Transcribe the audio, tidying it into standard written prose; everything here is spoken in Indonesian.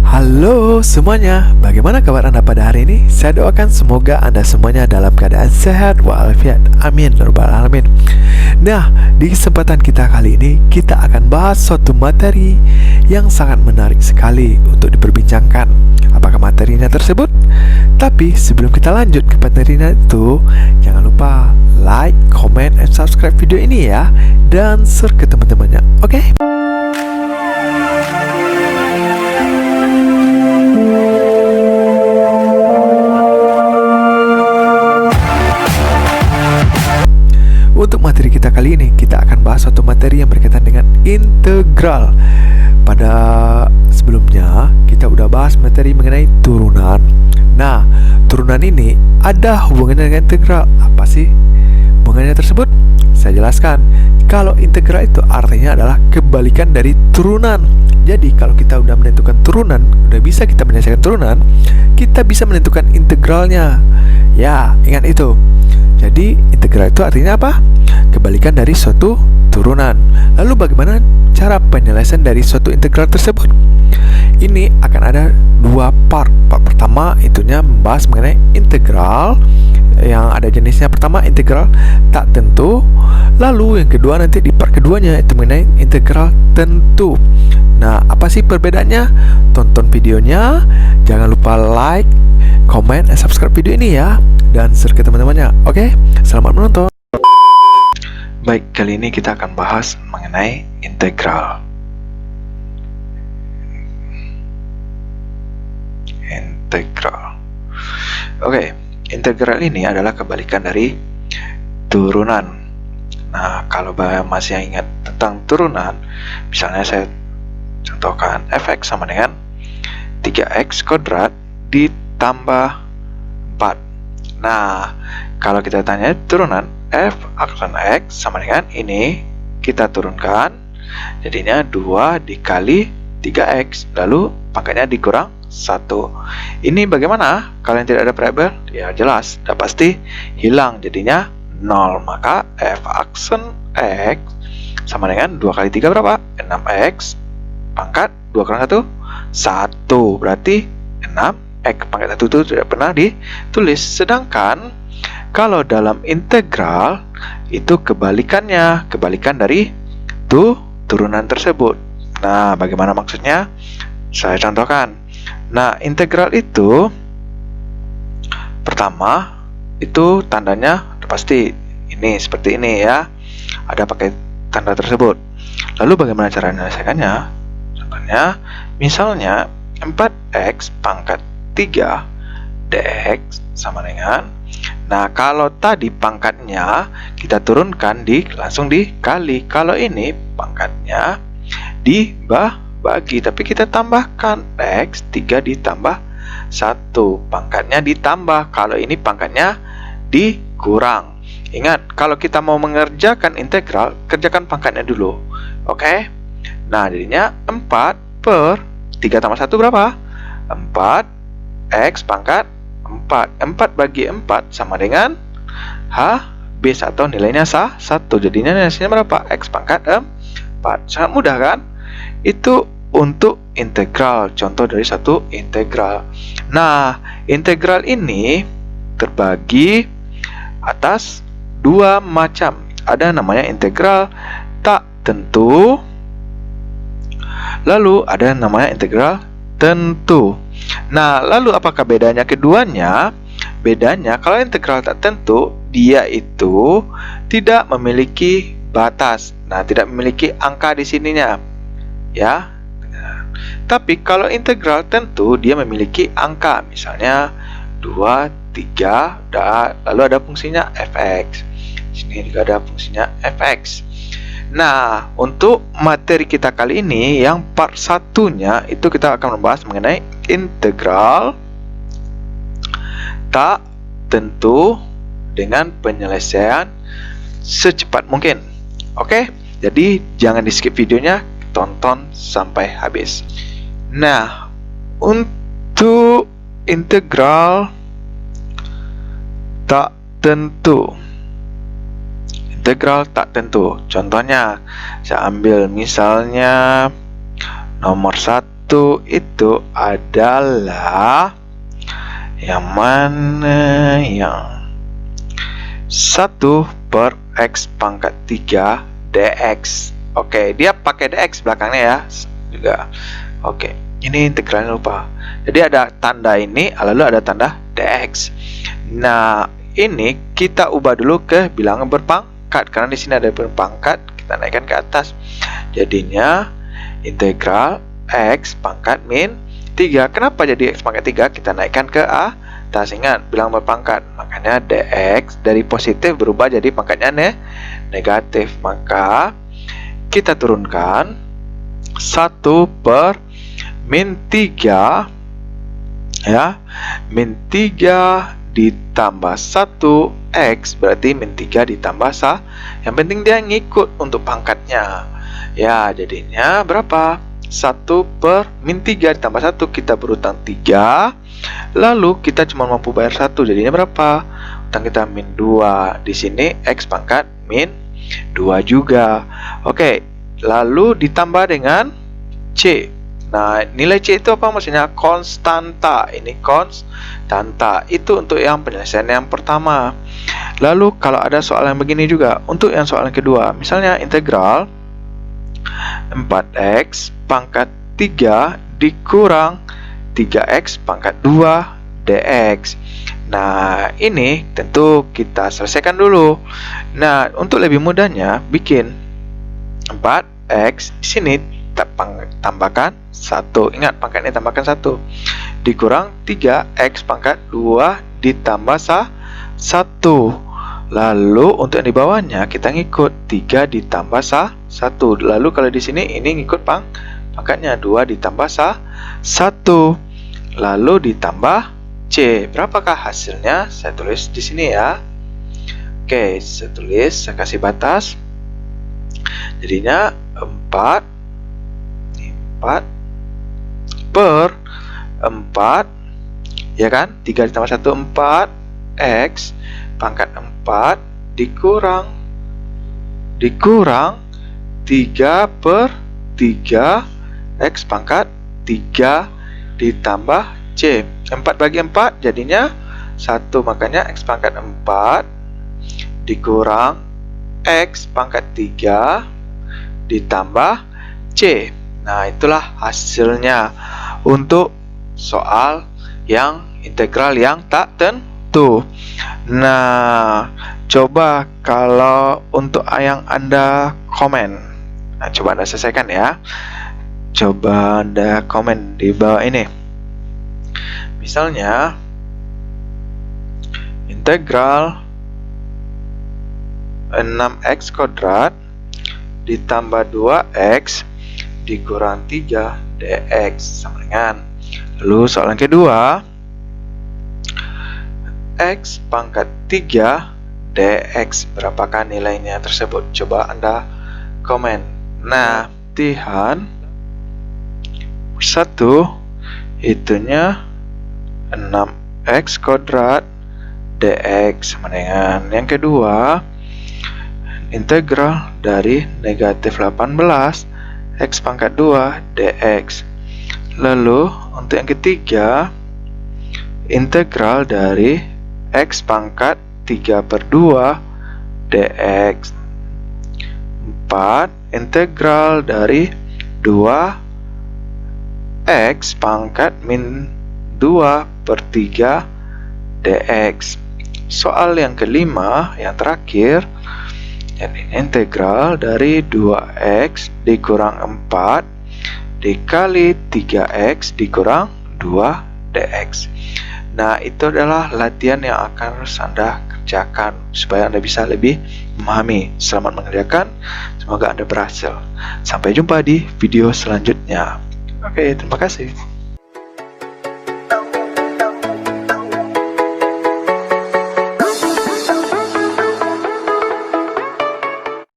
Halo semuanya, bagaimana kabar Anda pada hari ini? Saya doakan semoga Anda semuanya dalam keadaan sehat walafiat. Amin ya rabbal alamin. Nah, di kesempatan kita kali ini kita akan bahas suatu materi yang sangat menarik sekali untuk diperbincangkan. Apakah materinya tersebut? Tapi sebelum kita lanjut ke materinya itu, jangan lupa like, comment, and subscribe video ini ya, dan share ke teman-temannya. Oke? Untuk materi kita kali ini, kita akan bahas suatu materi yang berkaitan dengan integral. Pada sebelumnya, kita udah bahas materi mengenai turunan. Nah, turunan ini ada hubungannya dengan integral. Apa sih hubungannya tersebut? Saya jelaskan. Kalau integral itu artinya adalah kebalikan dari turunan. Jadi, kalau kita udah menentukan turunan, udah bisa kita menyelesaikan turunan, kita bisa menentukan integralnya. Ya, ingat itu. Jadi integral itu artinya apa? Kebalikan dari suatu turunan. Lalu bagaimana cara penyelesaian dari suatu integral tersebut? Ini akan ada dua part. Part pertama itunya membahas mengenai integral yang ada jenisnya. Pertama integral tak tentu. Lalu yang kedua nanti di part keduanya itu mengenai integral tentu. Nah, apa sih perbedaannya? Tonton videonya. Jangan lupa like, comment, dan subscribe video ini ya, dan share ke teman-temannya. Oke, selamat menonton. Baik, kali ini kita akan bahas mengenai integral. Oke, integral ini adalah kebalikan dari turunan. Nah, kalau masih ingat tentang turunan, misalnya saya contohkan fx sama dengan 3x kuadrat ditambah 4. Nah, kalau kita tanya turunan f aksen x sama dengan ini, kita turunkan, jadinya 2 dikali 3x, lalu pangkatnya dikurang 1. Ini bagaimana? Kalau yang tidak ada variabel, ya jelas, sudah pasti hilang, jadinya 0. Maka f aksen x sama dengan 2 kali 3 berapa? 6x, pangkat 2 kurang 1, 1. Berarti 6x pangkat 1 itu tidak pernah ditulis. Sedangkan kalau dalam integral itu kebalikannya, kebalikan dari turunan tersebut. Nah, bagaimana maksudnya? Saya contohkan. Nah, integral itu pertama itu tandanya pasti ini seperti ini ya. Ada pakai tanda tersebut. Lalu bagaimana cara menyelesaikannya? Contohnya, misalnya 4x pangkat 3 dx sama dengan, nah kalau tadi pangkatnya kita turunkan langsung dikali, kalau ini pangkatnya dibagi, tapi kita tambahkan x 3 ditambah 1, pangkatnya ditambah, kalau ini pangkatnya dikurang. Ingat, kalau kita mau mengerjakan integral, kerjakan pangkatnya dulu. Oke? Nah, jadinya 4 per 3 tambah 1 berapa? 4x pangkat 4. 4 bagi 4 sama dengan habis atau nilainya 1. Jadinya nilainya berapa? X pangkat 4. Sangat mudah kan? Itu untuk integral, contoh dari satu integral. Nah, integral ini terbagi atas dua macam. Ada namanya integral tak tentu, lalu ada namanya integral tentu. Nah, lalu apakah bedanya keduanya? Bedanya, kalau integral tak tentu, dia itu tidak memiliki batas. Nah, tidak memiliki angka di sininya. Ya. Tapi kalau integral tentu, dia memiliki angka. Misalnya 2, 3, lalu ada fungsinya fx. Di sini juga ada fungsinya fx. Nah, untuk materi kita kali ini yang part satunya itu kita akan membahas mengenai integral tak tentu dengan penyelesaian secepat mungkin. Oke, jadi jangan di skip videonya, tonton sampai habis. Nah, untuk integral tak tentu, integral tak tentu, contohnya saya ambil misalnya nomor 1 itu adalah yang mana? Yang 1 per X pangkat 3 dx. Oke, dia pakai dx belakangnya ya juga. Oke, ini integralnya lupa. Jadi ada tanda ini, lalu ada tanda dx. Nah, ini kita ubah dulu ke bilangan berpangkat karena di sini ada berpangkat, kita naikkan ke atas. Jadinya integral x pangkat min 3. Kenapa jadi x pangkat 3? Kita naikkan ke atas. Ingat, bilangan berpangkat. Makanya dx dari positif berubah jadi pangkatnya negatif. Maka kita turunkan 1 per min 3 ya, min 3 ditambah 1 X berarti min 3 ditambah yang penting dia ngikut untuk pangkatnya ya. Jadinya berapa? 1 per min 3 ditambah 1, kita berutang 3, lalu kita cuma mampu bayar 1, jadinya berapa? Utang kita min 2. Di sini X pangkat min 2 juga. Oke, lalu ditambah dengan C. Nah, nilai C itu apa maksudnya? Konstanta. Ini konstanta. Itu untuk yang penyelesaian yang pertama. Lalu kalau ada soal yang begini juga, untuk yang soal yang kedua, misalnya integral 4x pangkat 3 dikurang 3x pangkat 2 dx. Nah, ini tentu kita selesaikan dulu. Nah, untuk lebih mudahnya, bikin 4x di sini tambahkan 1. Ingat, pangkatnya tambahkan 1. Dikurang 3x pangkat 2 ditambah 1. Lalu untuk yang di bawahnya kita ngikut 3 ditambah 1. Lalu kalau di sini ini ngikut pangkatnya 2 ditambah 1. Lalu ditambah C. Berapakah hasilnya? Saya tulis di sini ya. Oke, saya tulis, saya kasih batas. Jadinya 4 per 4 ya kan? 3 ditambah 1 4 X pangkat 4 dikurang 3 per 3 X pangkat 3 ditambah C. 4 bagi 4 jadinya 1, makanya X pangkat 4 dikurang X pangkat 3 ditambah C. Nah, itulah hasilnya untuk soal yang integral yang tak tentu. Nah, coba kalau untuk yang Anda komen. Nah, coba Anda selesaikan ya. Coba Anda komen di bawah ini. Misalnya integral 6x kuadrat ditambah 2x dikurang 3 dx sama dengan. Lalu soalan kedua, x pangkat 3 dx, berapakah nilainya tersebut? Coba Anda komen. Nah, latihan 1 itunya 6x kuadrat dx sama dengan. Yang kedua, integral dari negatif 18 x pangkat 2 dx. Lalu untuk yang ketiga, integral dari x pangkat 3 per 2 dx. 4, integral dari 2x pangkat min 2 per 3 dx. Soal yang kelima, yang terakhir, jadi integral dari 2x dikurang 4 dikali 3x dikurang 2 dx. Nah, itu adalah latihan yang akan harus Anda kerjakan supaya Anda bisa lebih memahami. Selamat mengerjakan, semoga Anda berhasil. Sampai jumpa di video selanjutnya. Oke, terima kasih.